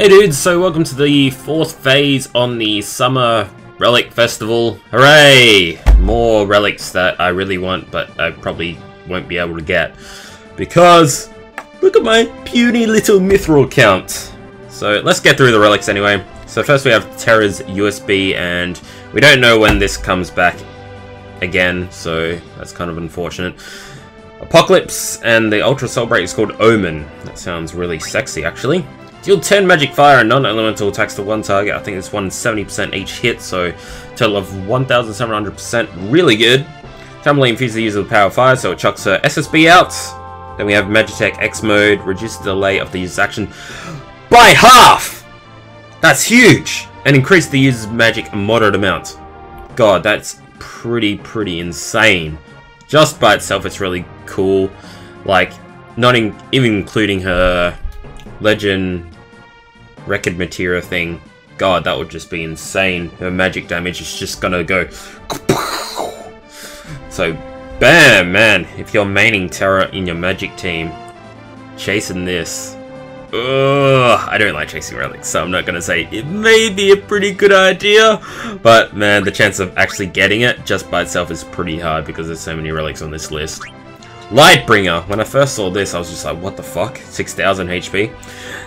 Hey dudes, so welcome to the 4th phase on the Summer Relic Festival. Hooray! More relics that I really want, but I probably won't be able to get. Because, look at my puny little mithril count. So let's get through the relics anyway. So first we have Terra's USB, and we don't know when this comes back again, so that's kind of unfortunate. Apocalypse, and the Ultra Celebrate is called Omen. That sounds really sexy, actually. Deal 10 magic fire and non-elemental attacks to one target. I think it's 170% each hit, so total of 1,700%. Really good. Temporarily infuse the user with power of fire, so it chucks her SSB out. Then we have Magitech X mode, reduce the delay of the user's action by half! That's huge! And increase the user's magic a moderate amount. God, that's pretty insane. Just by itself, it's really cool. Like, not even including her Legend record material thing. God, that would just be insane. Her magic damage is just gonna go. So, bam, man. If you're maining Terra in your magic team, chasing this. Ugh, I don't like chasing relics, so I'm not gonna say it may be a pretty good idea. But man, the chance of actually getting it just by itself is pretty hard because there's so many relics on this list. Lightbringer. When I first saw this, I was just like, what the fuck? 6,000 HP.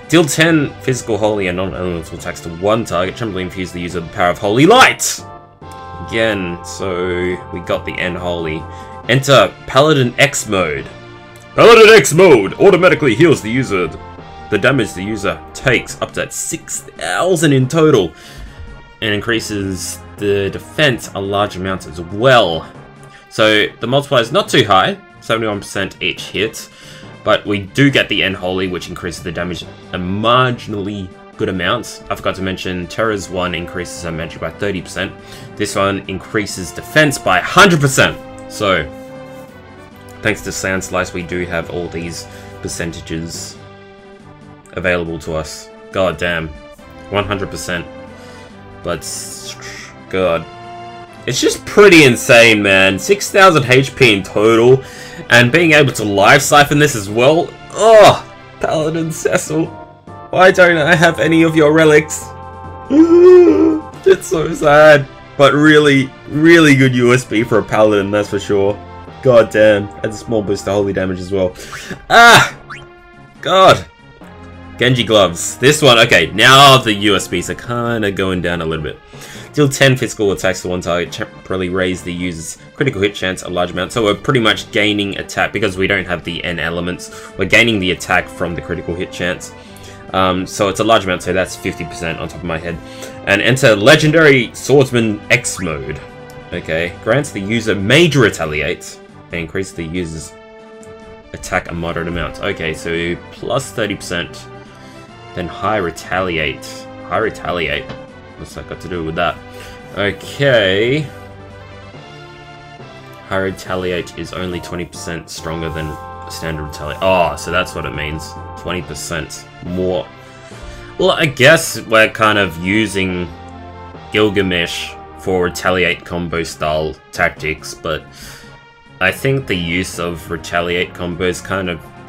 Deal 10 physical, holy, and non-elemental attacks to one target. Temporarily infuse the user with the power of Holy Light. Again, so we got the N Holy. Enter Paladin X mode. Paladin X mode automatically heals the user the damage the user takes up to 6,000 in total, and increases the defense a large amount as well. So the multiplier is not too high. 71% each hit, but we do get the N Holy, which increases the damage a marginally good amount. I forgot to mention Terra's one increases her magic by 30%. This one increases defense by 100%. So, thanks to Sand Slice, we do have all these percentages available to us. God damn, 100%. But God, it's just pretty insane, man. 6,000 HP in total. And being able to live siphon this as well. Oh, Paladin Cecil. Why don't I have any of your relics? It's so sad. But really good USB for a Paladin, that's for sure. God damn. Adds a small boost to holy damage as well. Ah! God. Genji gloves. This one, okay, now the USBs are kind of going down a little bit. Deal 10 physical attacks to one target, temporarily raise the user's critical hit chance a large amount. So we're pretty much gaining attack, because we don't have the N elements, we're gaining the attack from the critical hit chance. So it's a large amount, so that's 50% on top of my head. And enter Legendary Swordsman X mode. Okay, grants the user Major Retaliate, and increase the user's attack a moderate amount. Okay, so plus 30%. Then High Retaliate. High Retaliate. What's that got to do with that? Okay. High Retaliate is only 20% stronger than Standard Retaliate. Oh, so that's what it means. 20% more. Well, I guess we're kind of using Gilgamesh for Retaliate combo style tactics, but I think the use of Retaliate combos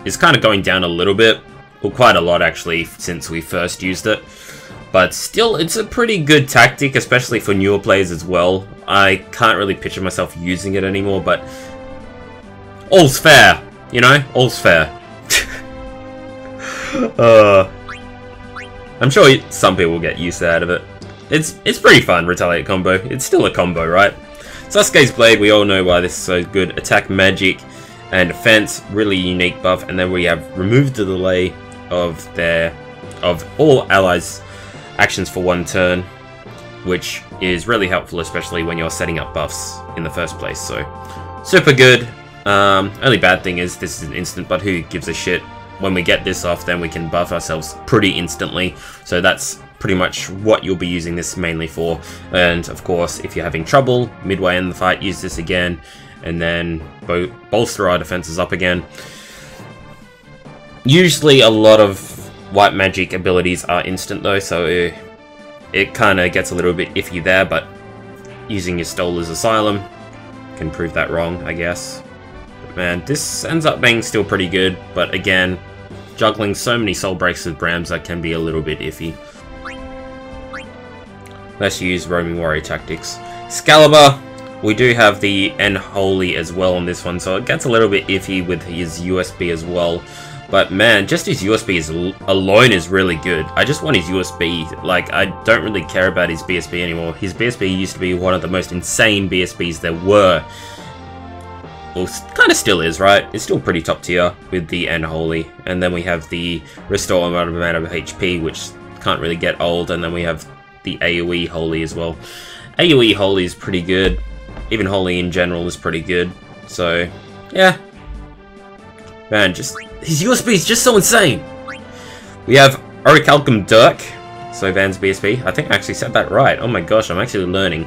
is kind of going down a little bit. Well, quite a lot actually, since we first used it. But still, it's a pretty good tactic, especially for newer players as well. I can't really picture myself using it anymore, but all's fair, you know? All's fair. I'm sure some people will get used out of it. It's pretty fun, Retaliate combo. It's still a combo, right? Sasuke's Blade, we all know why this is so good. Attack, magic, and defense, really unique buff. And then we have removed the delay of all allies' actions for one turn, which is really helpful, especially when you're setting up buffs in the first place. So super good. Only bad thing is this is an instant, but who gives a shit? When we get this off, then we can buff ourselves pretty instantly. So that's pretty much what you'll be using this mainly for. And of course, if you're having trouble midway in the fight, use this again, and then bolster our defenses up again. Usually a lot of white magic abilities are instant though, so it kind of gets a little bit iffy there, but using your Stolar's Asylum can prove that wrong, I guess. But man, this ends up being still pretty good, but again, juggling so many soul breaks with Brams, that can be a little bit iffy. Let's use roaming warrior tactics. Excalibur, we do have the N-Holy as well on this one, so it gets a little bit iffy with his USB as well. But man, just his USB alone is really good. I just want his USB. Like, I don't really care about his BSB anymore. His BSB used to be one of the most insane BSBs there were. Well, kind of still is, right? It's still pretty top tier with the N-Holy. And then we have the Restore amount of HP, which can't really get old. And then we have the AoE Holy as well. AoE Holy is pretty good. Even Holy in general is pretty good. So, yeah. Man, just... his USB is just so insane! We have Orichalcum Dirk, so Van's BSB. I think I actually said that right. Oh my gosh, I'm actually learning.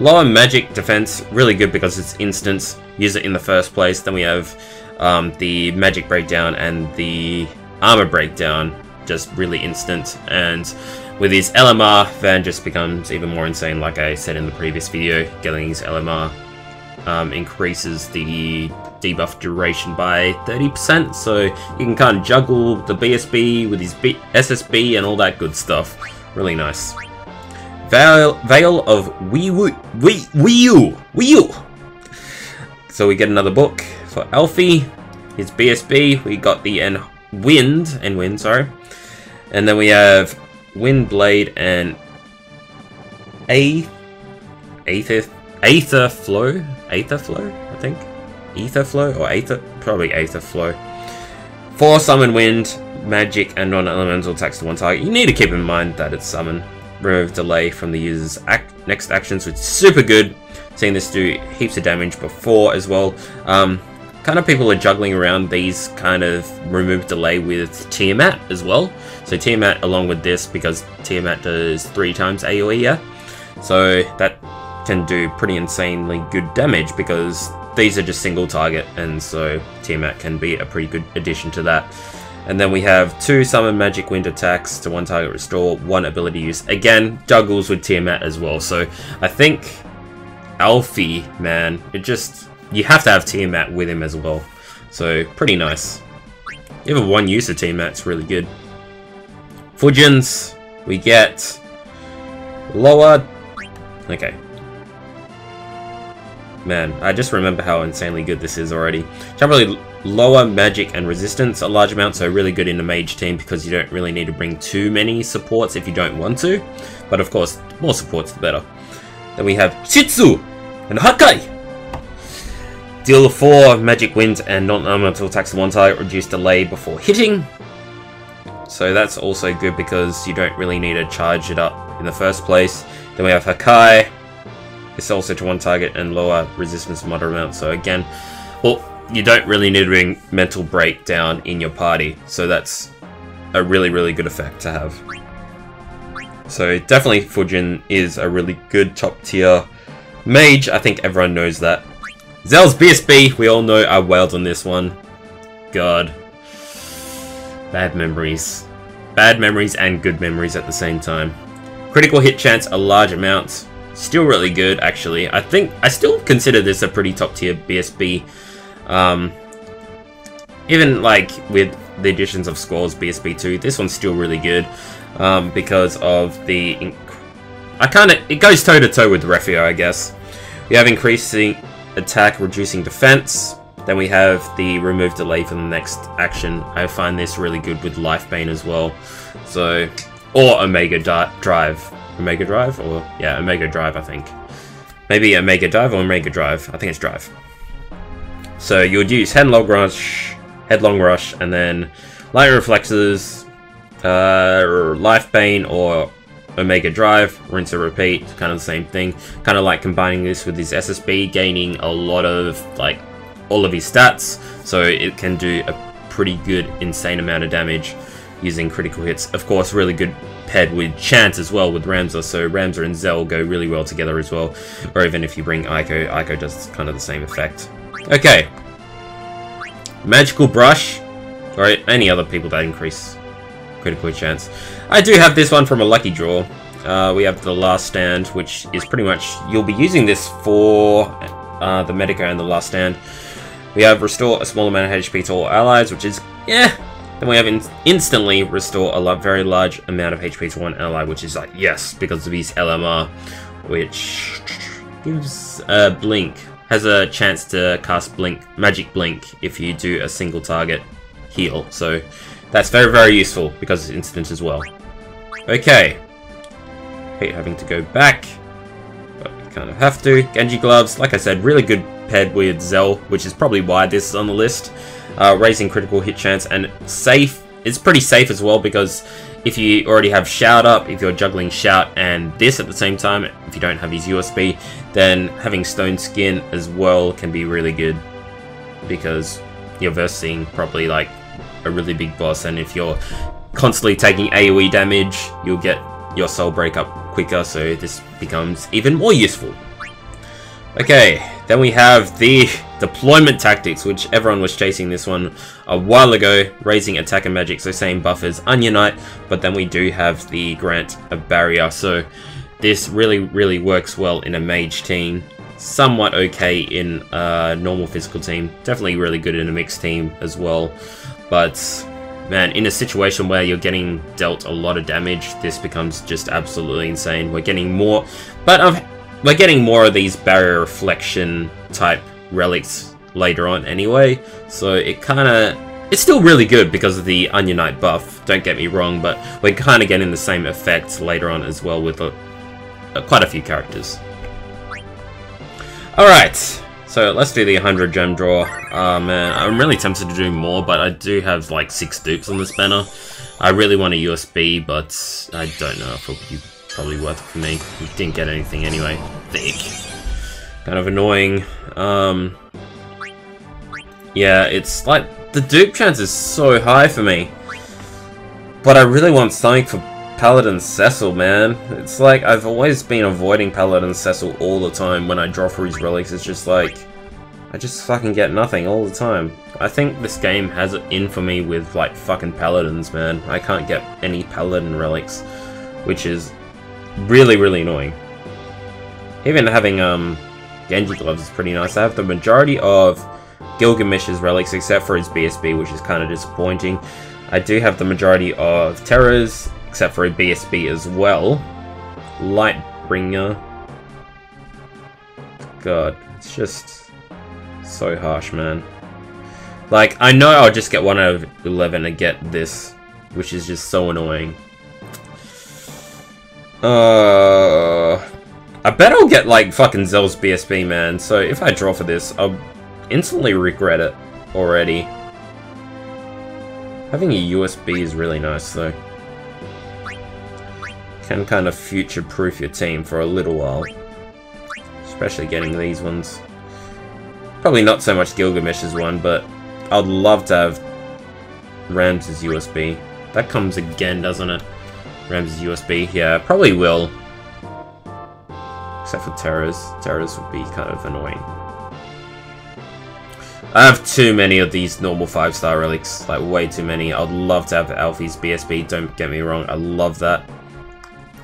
Lower magic defense, really good because it's instant. Use it in the first place. Then we have the magic breakdown and the armor breakdown, just really instant. And with his LMR, Van just becomes even more insane, like I said in the previous video. Getting his LMR increases the debuff duration by 30%, so you can kind of juggle the BSB with his SSB and all that good stuff. Really nice. Veil of Wii U. So we get another book for Alfie. His BSB, we got the Wind, sorry. And then we have Wind Blade and Aether Flow, I think. Aether Flow or probably Aether Flow. 4 summon wind, magic, and non-elemental attacks to one target. You need to keep in mind that it's summon. Remove delay from the user's next actions, which is super good. Seeing this do heaps of damage before as well. Kind of people are juggling around these kind of remove delay with Tiamat as well. So Tiamat along with this, because Tiamat does 3 times AoE, yeah? So that can do pretty insanely good damage because these are just single target, and so Tiamat can be a pretty good addition to that. And then we have 2 summon magic wind attacks to 1 target restore, 1 ability use. Again, juggles with Tiamat as well. So I think Alfie, man, you have to have Tiamat with him as well. So pretty nice. Even 1 use of Tiamat's really good. Fujins, we get lower. Okay. Man, I just remember how insanely good this is already. Generally, lower magic and resistance a large amount, so really good in the mage team because you don't really need to bring too many supports if you don't want to. But of course, more supports the better. Then we have Shitsu and Hakai. Deal 4 magic wind and non-elemental attacks to 1 target, reduce delay before hitting. So that's also good because you don't really need to charge it up in the first place. Then we have Hakai. It's also to 1 target and lower resistance moderate amount. So again, well, you don't really need to bring mental breakdown in your party. So that's a really, really good effect to have. So definitely Fujin is a really good top tier mage. I think everyone knows that. Zell's BSB, we all know I wailed on this one. God. Bad memories. Bad memories and good memories at the same time. Critical hit chance, a large amount. Still really good, actually. I still consider this a pretty top tier BSB. Even like with the additions of Squall's BSB 2, this one's still really good because of the. It goes toe to toe with Refio, I guess. We have increasing attack, reducing defense. Then we have the remove delay for the next action. I find this really good with Life Bane as well. So, or Omega Drive. Omega Drive? Or, yeah, Omega Drive, I think. Maybe Omega Dive or Omega Drive. I think it's Drive. So you would use Headlong Rush, and then Light Reflexes, Life Bane, or Omega Drive, rinse and repeat, kind of the same thing. Kind of like combining this with his SSB, gaining a lot of, like, all of his stats, so it can do a pretty good, insane amount of damage using critical hits. Of course, really good paired with Chance as well with Ramza, so Ramza and Zell go really well together as well. Or even if you bring Aiko, Aiko does kind of the same effect. Okay. Magical Brush, or any other people that increase critical hit chance. I do have this one from a lucky draw. We have the Last Stand, which is pretty much, you'll be using this for the Medica and the Last Stand. We have Restore a small amount of HP to all allies, which is, yeah, Then we have instantly restore a very large amount of HP to one ally, which is like, yes, because of his LMR, which gives Blink. Has a chance to cast Magic Blink if you do a single target heal. So that's very, very useful because it's instant as well. Okay. Hate having to go back, but we kind of have to. Genji Gloves, like I said, really good paired with Zell, which is probably why this is on the list. Raising critical hit chance and safe. It's pretty safe as well because if you already have Shout up, if you're juggling Shout and this at the same time, if you don't have his USB, then having Stone Skin as well can be really good because you're versing probably like a really big boss, and if you're constantly taking AoE damage, you'll get your soul break up quicker, so this becomes even more useful. Okay, then we have the deployment tactics, which everyone was chasing this one a while ago, raising attack and magic, so same buff as Onion Knight, but then we do have the grant of barrier, so this really works well in a mage team, somewhat okay in a normal physical team, definitely really good in a mixed team as well, but man, in a situation where you're getting dealt a lot of damage, this becomes just absolutely insane. We're getting more, we're getting more of these barrier reflection type relics later on anyway, so it's still really good because of the Onion Knight buff, don't get me wrong, but we're kind of getting the same effects later on as well with quite a few characters. Alright, so let's do the 100 gem draw. Man, I'm really tempted to do more, but I do have like 6 dupes on this banner. I really want a USB, but I don't know if it would be probably worth it for me. We didn't get anything anyway. Thick. Kind of annoying. Yeah, it's like the dupe chance is so high for me. But I really want something for Paladin Cecil, man. It's like I've always been avoiding Paladin Cecil all the time when I draw for his relics. It's just like I just fucking get nothing all the time. I think this game has it in for me with like fucking Paladins, man. I can't get any Paladin relics, which is really annoying. Even having Genji Gloves is pretty nice. I have the majority of Gilgamesh's relics except for his BSB, which is kind of disappointing. I do have the majority of Terrors except for a BSB as well. Lightbringer. God, it's just so harsh, man. Like, I know I'll just get 1 out of 11 and get this, which is just so annoying. I bet I'll get like fucking Zell's BSB, man. So if I draw for this, I'll instantly regret it already. Having a USB is really nice though. Can kind of future-proof your team for a little while. Especially getting these ones. Probably not so much Gilgamesh's one, but I'd love to have Rams's USB. That comes again, doesn't it? Rams's USB, yeah, probably will. Except for Terrors. Terrors would be kind of annoying. I have too many of these normal 5-star relics, like way too many. I'd love to have Alfie's BSB, don't get me wrong, I love that.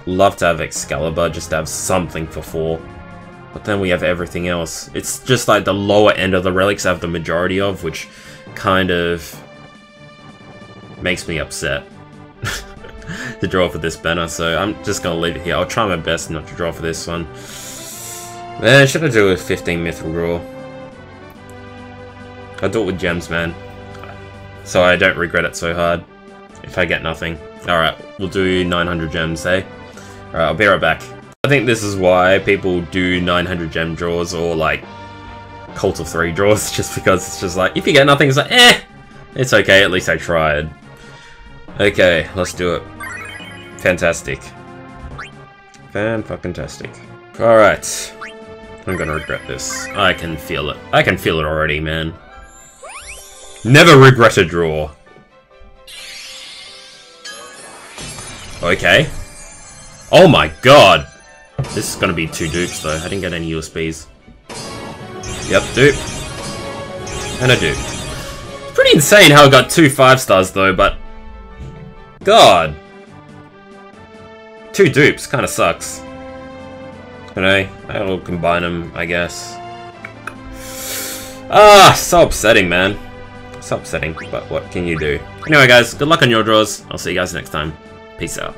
Love to have Excalibur, just to have something for 4. But then we have everything else. It's just like the lower end of the relics I have the majority of, which kind of makes me upset to draw for this banner, so I'm just gonna leave it here. I'll try my best not to draw for this one. Man, should I do a 15 mithril draw? I'll do it with gems, man. So I don't regret it so hard if I get nothing. Alright, we'll do 900 gems, eh? Alright, I'll be right back. I think this is why people do 900 gem draws or like Cult of 3 draws, just because it's just like, if you get nothing, it's like, eh! It's okay, at least I tried. Okay, let's do it. Fantastic. Fan-fucking-tastic. Alright. I'm gonna regret this. I can feel it. I can feel it already, man. Never regret a draw. Okay. Oh my god! This is gonna be 2 dupes though. I didn't get any USBs. Yep, dupe. And a dupe. It's pretty insane how I got 2 5-stars though, but... God! 2 dupes, kinda sucks. Anyway, I'll combine them, I guess. Ah, so upsetting, man. It's upsetting, but what can you do? Anyway guys, good luck on your draws. I'll see you guys next time. Peace out.